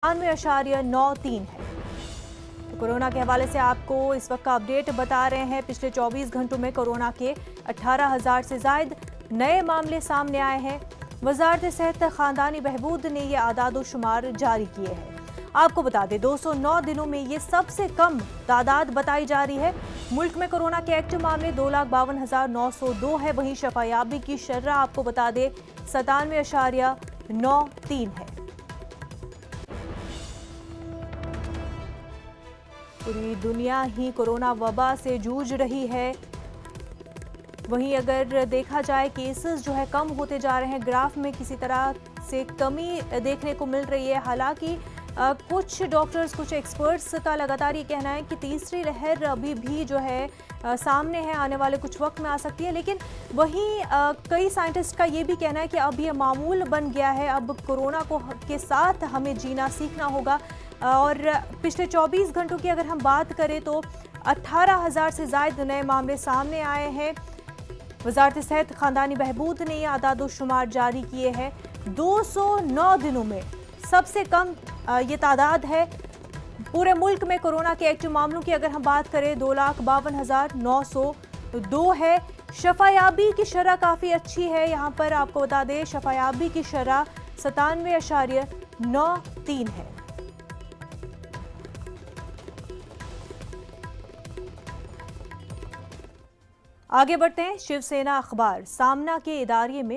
93.93 है। तो कोरोना के हवाले से आपको इस वक्त का अपडेट बता रहे हैं। पिछले 24 घंटों में कोरोना के 18,000 से ज्यादा नए मामले सामने आए हैं। वजारत सेहत खानदानी बहबूद ने ये आदाद शुमार जारी किए हैं। आपको बता दें 209 दिनों में ये सबसे कम तादाद बताई जा रही है। मुल्क में कोरोना के एक्टिव मामले 2,52,902 है। वहीं शफायाबी की शर्रा आपको बता दें 97.93 है। पूरी दुनिया ही कोरोना वबा से जूझ रही है। वहीं अगर देखा जाए केसेस जो है कम होते जा रहे हैं, ग्राफ में किसी तरह से कमी देखने को मिल रही है। हालांकि कुछ डॉक्टर्स, कुछ एक्सपर्ट्स का लगातार ये कहना है कि तीसरी लहर अभी भी जो है सामने है, आने वाले कुछ वक्त में आ सकती है। लेकिन वहीं कई साइंटिस्ट का ये भी कहना है कि अब ये मामूल बन गया है, अब कोरोना के साथ हमें जीना सीखना होगा। और पिछले 24 घंटों की अगर हम बात करें तो 18,000 से ज्यादा नए मामले सामने आए हैं। वजारत सेहत खानदानी बहबूद ने ये आदाद शुमार जारी किए हैं। 209 दिनों में सबसे कम ये तादाद है। पूरे मुल्क में कोरोना के एक्टिव मामलों की अगर हम बात करें 2,52,902 है। शफायाबी की शरह काफ़ी अच्छी है। यहाँ पर आपको बता दें शफायाबी की शरह 97.93 है। आगे बढ़ते हैं। शिवसेना अखबार सामना के इदारे में